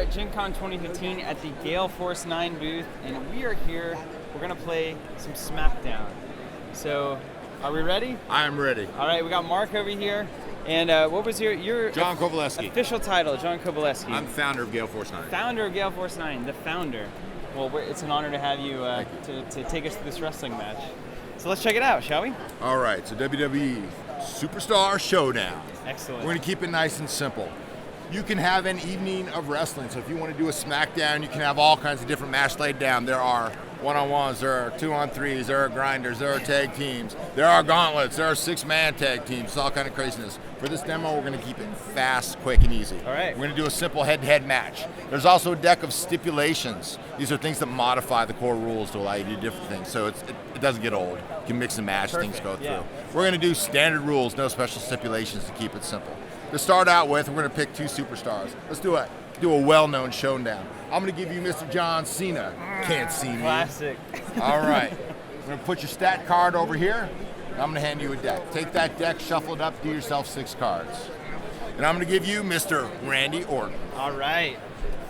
at GenCon 2015 at the Galeforce 9 booth, and we are here. We're gonna play some Smackdown. So, are we ready? I'm ready. All right, we got Mark over here. And what was your John Kovaleski. official title? John Kovaleski. I'm founder of Galeforce Nine. Founder of Galeforce 9, the founder. Well, it's an honor to have you, to take us to this wrestling match. So let's check it out, shall we? All right, so WWE Superstar Showdown. Excellent. We're going to keep it nice and simple. You can have an evening of wrestling. So if you want to do a SmackDown, you can have all kinds of different matches laid down. There are one-on-ones, there are two-on-threes, there are grinders, there are tag teams, there are gauntlets, there are six-man tag teams. It's all kind of craziness. For this demo, we're going to keep it fast, quick, and easy. All right. We're going to do a simple head-to-head match. There's also a deck of stipulations. These are things that modify the core rules to allow you to do different things. So it doesn't get old. You can mix and match, Perfect. things go through. Yeah. We're going to do standard rules, no special stipulations to keep it simple. To start out with, we're going to pick two superstars. Let's do a well-known showdown. I'm going to give you Mr. John Cena. Can't see me. Classic. All right. We're going to put your stat card over here. And I'm going to hand you a deck. Take that deck, shuffle it up, do yourself 6 cards. And I'm going to give you Mr. Randy Orton. All right.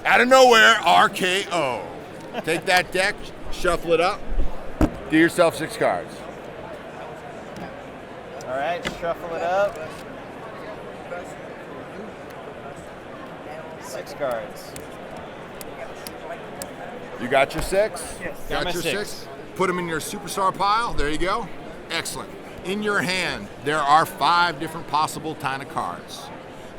Out of nowhere, RKO. Take that deck, shuffle it up, do yourself 6 cards. All right, shuffle it up. 6 cards. You got your 6? Yes. Got my your 6. 6? Put them in your superstar pile. There you go. Excellent. In your hand, there are 5 different possible kind of cards.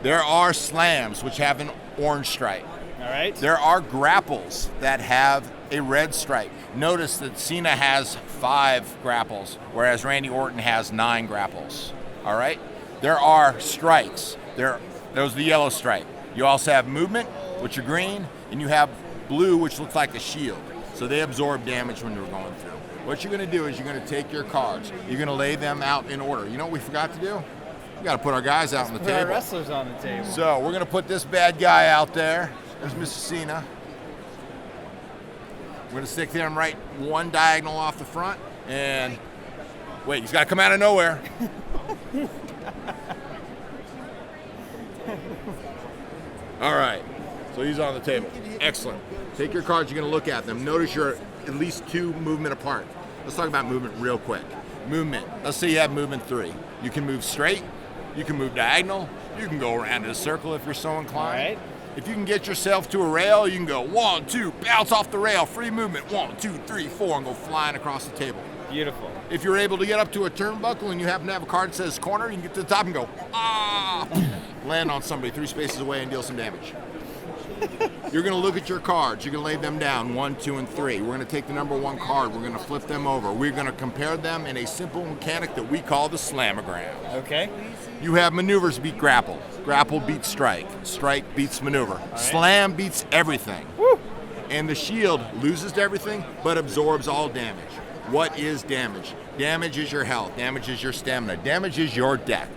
There are slams, which have an orange stripe. All right. There are grapples that have a red stripe. Notice that Cena has 5 grapples, whereas Randy Orton has 9 grapples. All right? There are strikes. Those are the yellow stripe. You also have movement, which are green, and you have blue, which looks like a shield. So they absorb damage when you're going through. What you're going to do is you're going to take your cards. You're going to lay them out in order. You know what we forgot to do? We got to put our guys out on the Put table. our wrestlers on the table. So we're going to put this bad guy out there. There's Mr. Cena. We're going to stick him right one diagonal off the front. And wait, he's got to come out of nowhere. All right, so he's on the table. Excellent. Take your cards, you're going to look at them. Notice you're at least 2 movement apart. Let's talk about movement real quick. Movement, let's say you have movement 3. You can move straight, you can move diagonal, you can go around in a circle if you're so inclined. All right. If you can get yourself to a rail, you can go 1, 2, bounce off the rail, free movement, 1, 2, 3, 4, and go flying across the table. Beautiful. If you're able to get up to a turnbuckle and you happen to have a card that says corner, you can get to the top and go, land on somebody 3 spaces away and deal some damage. You're going to look at your cards. You're going to lay them down, 1, 2, and 3. We're going to take the number 1 card. We're going to flip them over. We're going to compare them in a simple mechanic that we call the slamagram. Okay. You have maneuvers beat grapple. Grapple beats strike. Strike beats maneuver. Right. Slam beats everything. Woo. And the shield loses to everything, but absorbs all damage. What is damage? Damage is your health. Damage is your stamina. Damage is your deck.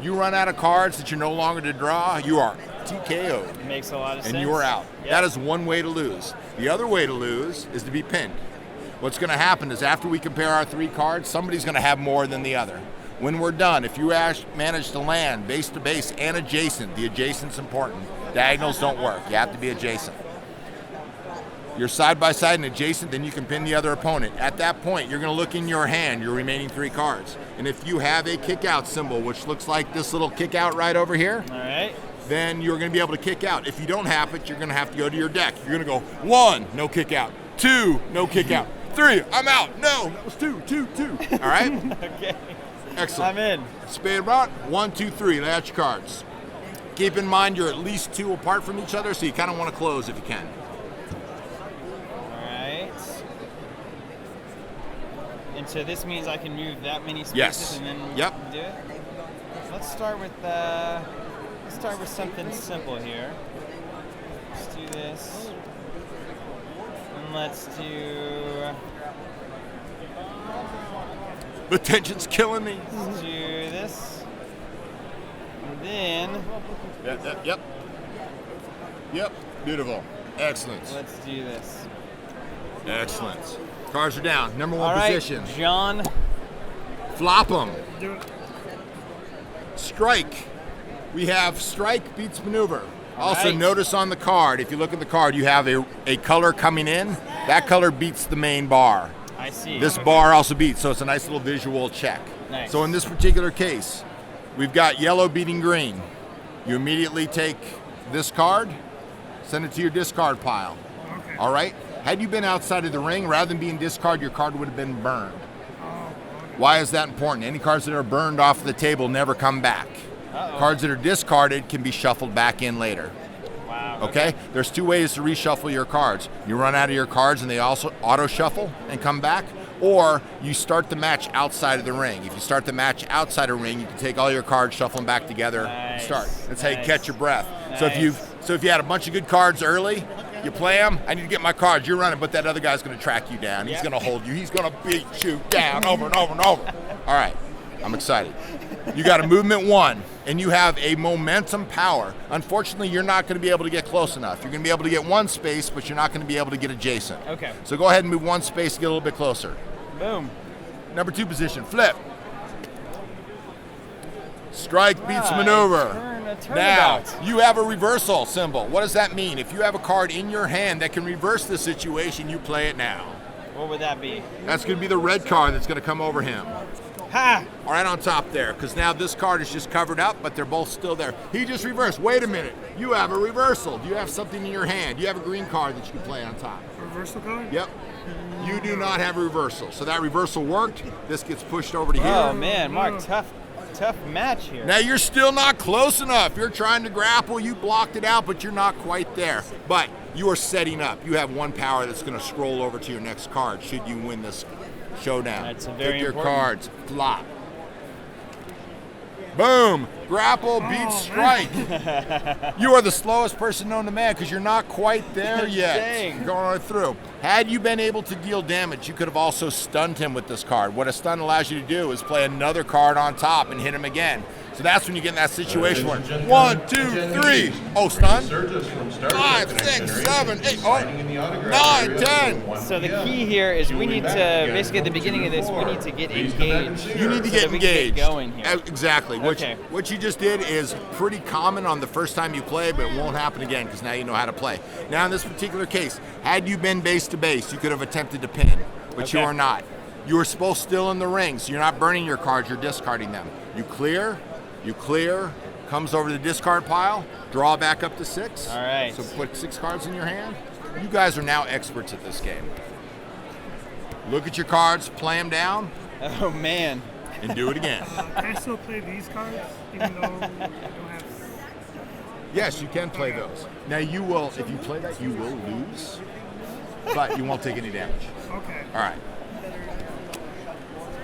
You run out of cards that you're no longer to draw, you are TKO'd. Makes a lot of sense. And you are out. Yep. That is one way to lose. The other way to lose is to be pinned. What's going to happen is after we compare our 3 cards, somebody's going to have more than the other. When we're done, if you manage to land base to base and adjacent, the adjacent's important. Diagonals don't work. You have to be adjacent. You're side by side and adjacent, then you can pin the other opponent. At that point, you're going to look in your hand, your remaining 3 cards. And if you have a kick out symbol, which looks like this little kick out right over here, All right. then you're going to be able to kick out. If you don't have it, you're going to have to go to your deck. You're going to go 1, no kick out. 2, no kick out. 3, I'm out. No, that was 2. All right? Okay. Excellent. I'm in. Spade about 1, 2, 3. Lay out your cards. Keep in mind you're at least 2 apart from each other, so you kind of want to close if you can. All right. And so this means I can move that many spaces Yes. and then Yep. do it? Let's start with something simple here. Let's do this. And let's do The tension's killing me. Let's do this. And then Yep. Beautiful. Excellent. let's do this. Excellent. Cards are down. Number 1 All right, position. John. Flop them. Strike. We have strike beats maneuver. Also, Right. notice on the card, if you look at the card, you have a color coming in. That color beats the main bar. I see. This bar also beats, so it's a nice little visual check. Nice. So in this particular case, we've got yellow beating green. You immediately take this card, send it to your discard pile. Okay. All right? Had you been outside of the ring, rather than being discarded, your card would have been burned. Why is that important? Any cards that are burned off the table never come back. Uh-oh. Cards that are discarded can be shuffled back in later. Wow. Okay? There's two ways to reshuffle your cards. You run out of your cards and they also auto shuffle and come back, or you start the match outside of the ring. If you start the match outside of the ring, you can take all your cards, shuffle them back together, and start. That's how you Nice. catch your breath. Nice. So if you had a bunch of good cards early, you play them, I need to get my cards, you're running, but that other guy's going to track you down. He's Yep. going to hold you. He's going to beat you down over and over and over. All right. I'm excited. You got a movement 1, and you have a momentum power. Unfortunately, you're not going to be able to get close enough. You're going to be able to get 1 space, but you're not going to be able to get adjacent. Okay. So go ahead and move 1 space to get a little bit closer. Boom. Number 2 position, flip. Strike beats Right. maneuver. Turn Now, about. you have a reversal symbol. What does that mean? If you have a card in your hand that can reverse the situation, you play it now. What would that be? That's going to be the red card that's going to come over him. Ha! Right on top there, because now this card is just covered up, but they're both still there. He just reversed. Wait a minute. You have a reversal. Do you have something in your hand? Do you have a green card that you can play on top? Reversal card? Yep. You do not have a reversal. So that reversal worked. This gets pushed over to here. Oh man, Mark, tough match here. Now you're still not close enough. You're trying to grapple. You blocked it out, but you're not quite there. But you are setting up. You have 1 power that's going to scroll over to your next card should you win this showdown. That's a very Pick your important. cards. Flop. Boom. Grapple beats strike. You are the slowest person known to man because you're not quite there yet. Dang. Going right through. Had you been able to deal damage, you could have also stunned him with this card. What a stun allows you to do is play another card on top and hit him again. So that's when you get in that situation where 1, 2, 3. Oh, stun. 5, 6, 7, 8, 9, 10. So the key here is we need to, basically at the beginning of this, we need to get engaged. You need to so get that we can engaged. going here. Exactly. Okay. What you just did is pretty common on the first time you play, but it won't happen again because now you know how to play. Now in this particular case, had you been base to base, you could have attempted to pin, but you Okay. are not. You are supposed still in the ring, so you're not burning your cards, you're discarding them. You clear, comes over to the discard pile, draw back up to 6. All right. So put 6 cards in your hand. You guys are now experts at this game. Look at your cards, play them down, Oh man. and do it again. Can I still play these cards even though I don't have? Yes, you can play those. Now you will, if you play that, you will lose, but you won't take any damage. Okay. All right.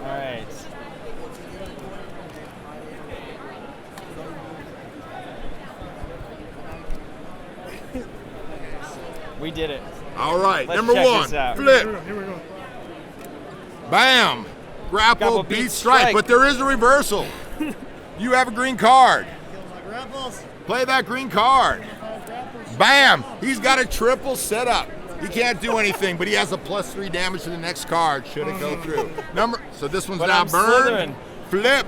All right. We did it. All right. Let's Number check 1, this out. Here we flip, go. Here we go. bam, grapple, Grapple beat beats strike, strike. but there is a reversal. You have a green card. Grapples. Play that green card. Bam, he's got a triple setup. He can't do anything, but he has a +3 damage to the next card should it go through. So this one's But now I'm burned. slithering. Flip.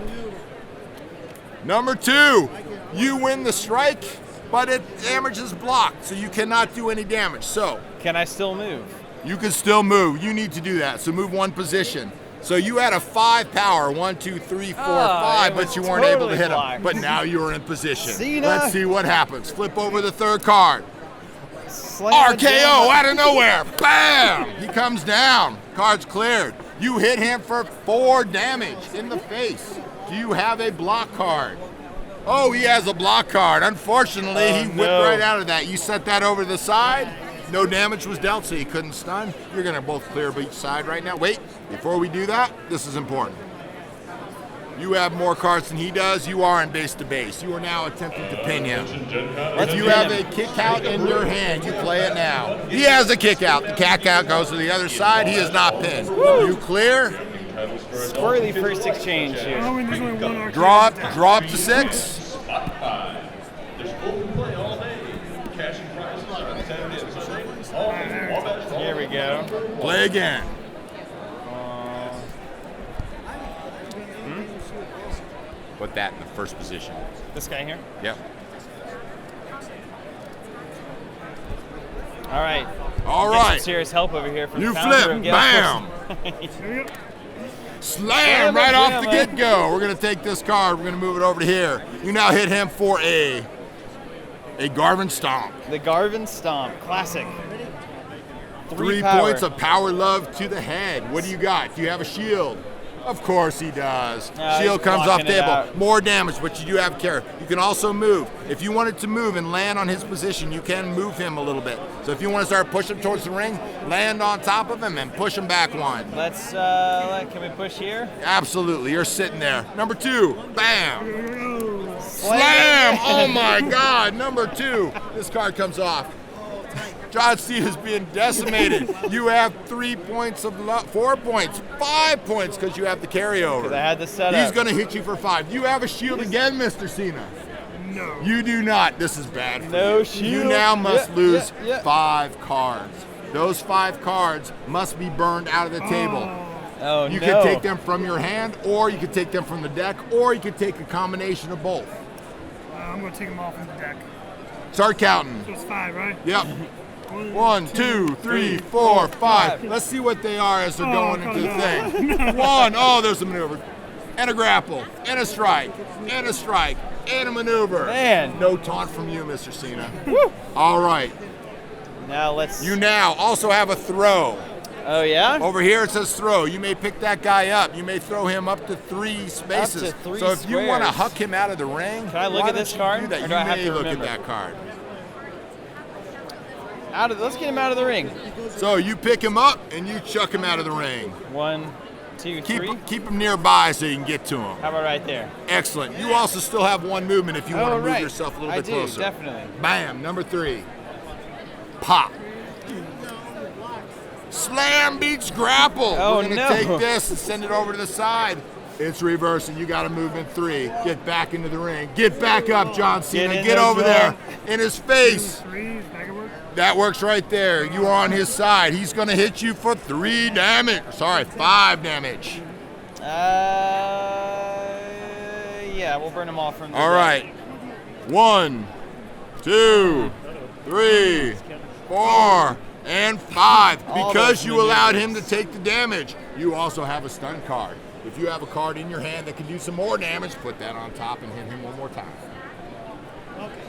Number 2, you win the strike, but it damage is blocked, so you cannot do any damage. So Can I still move? you can still move. You need to do that. So move 1 position. So you had a 5 power, 1, 2, 3, 4, 5, it but was you weren't able to totally hit him. blocked. But now you're in position. Cena. Let's see what happens. Flip over the 3rd card. Slam it RKO down. out of nowhere. Bam! He comes down. Card's cleared. You hit him for 4 damage in the face. Do you have a block card? Oh, he has a block card. Unfortunately, Oh, he whipped no. right out of that. You set that over to the side. No damage was dealt, so he couldn't stun. You're going to both clear each side right now. Wait, before we do that, this is important. You have more cards than he does. You are in base to base. You are now attempting to pin him. If you have a kick out in your hand, you play it now. He has a kick out. The kick out goes to the other side. He is not pinned. You clear. Squirrely first exchange here. Oh, and there's only one arcade. Draw up to 6. There's open play all day. Cashing prizes on Saturday and Sunday. All bets all Here we go. Play again. Put that in the first position. This guy here. Yep. All right. All Get right. some serious help over here from You the founder flip, of Galeforce. bam. Yep. Slam Slam right it, off jam the it. get-go. We're going to take this card. We're going to move it over to here. You now hit him for a Garvin Stomp. The Garvin Stomp, classic. 3 power. points of power love to the head. What do you got? Do you have a shield? Of course he does. No, Shield he's comes off blocking it table. out. More damage, but you do have care. You can also move. If you wanted to move and land on his position, you can move him a little bit. So if you want to start pushing towards the ring, land on top of him and push him back one. Let's, can we push here? Absolutely. You're sitting there. Number 2, bam. Slam. Slam! Oh my God, number 2. This card comes off. John Cena's being decimated. You have 3 points of love, 4 points, 5 points because you have the carryover. Because I had the setup. He's going to hit you for 5. You have a shield again, Mr. Cena. No. You do not. This is bad for No you. shield. You now must Yeah, lose yeah, yeah. 5 cards. Those 5 cards must be burned out of the table. Oh, You no. could take them from your hand, or you could take them from the deck, or you could take a combination of both. I'm going to take them off from the deck. Start counting. So it's 5, right? Yep. 1, 2, 3, 4, 5. Let's see what they are as they're going into the thing. 1. Oh, there's a maneuver. And a grapple. And a strike. And a strike. And a maneuver. Man. No taunt from you, Mr. Cena. All right. Now let's. You now also have a throw. Oh, yeah? Over here it says throw. You may pick that guy up. You may throw him up to 3 spaces. Up to 3 so if you want to squares. huck him out of the ring, Can I look why at this don't card, You, do that? or You do I have may to look remember? at that card. Let's get him out of the ring. So you pick him up and you chuck him out of the ring. 1, 2, 3. Keep him nearby so you can get to him. How about right there? Excellent. You also still have 1 movement if you want to move right. yourself a little I bit do, closer. definitely. Bam, number 3. Pop. Slam beats grapple. Oh, We're going to no. take this and send it over to the side. It's reversing. You got to move in 3. Get back into the ring. Get back up, John Cena. in Get there, over John. there in his face. 3, is that gonna work? That works right there. You are on his side. He's going to hit you for 3 damage. Sorry, 5 damage. Yeah, we'll burn them all from the All deck. right. 1, 2, 3, 4, and 5. All Because those you allowed maneuvers. him to take the damage, you also have a stun card. If you have a card in your hand that can do some more damage, put that on top and hit him 1 more time.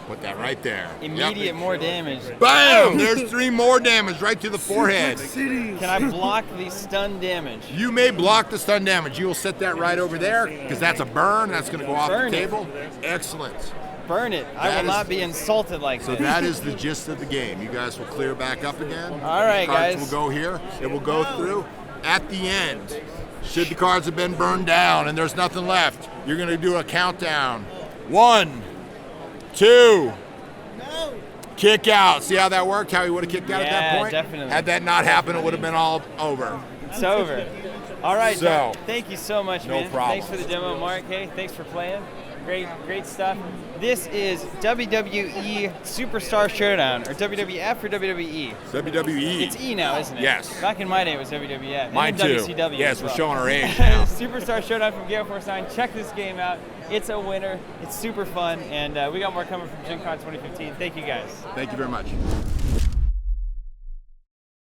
Put that right there. Immediate Yep. more damage. Bam! There's 3 more damage right to the forehead. City. Can I block the stun damage? You may block the stun damage. You will set that right over there because that's a burn. That's going to go off Burn the it. table. Excellent. Burn it. I That will is- not be insulted like So this. that is the gist of the game. You guys will clear back up again. All right, cards guys. will go here. It will go through. At the end, should the cards have been burned down and there's nothing left, you're going to do a countdown. 1, 2, kick out. See how that worked? How he would have kicked out at that Yeah, point? definitely. Had that not happened, it would have been all over. It's over. All right, So, Doc, thank you so much, no man. problem. Thanks for the demo, Mark. Hey, thanks for playing. Great stuff. This is WWE Superstar Showdown, or WWF or WWE? WWE. It's E now, isn't it? Yes. Back in my day, it was WWF. Mine and too. WCW Yes, as we're well. showing our age now. Superstar Showdown from Galeforce Nine. Check this game out. It's a winner. It's super fun, and we got more coming from GenCon 2015. Thank you, guys. Thank you very much.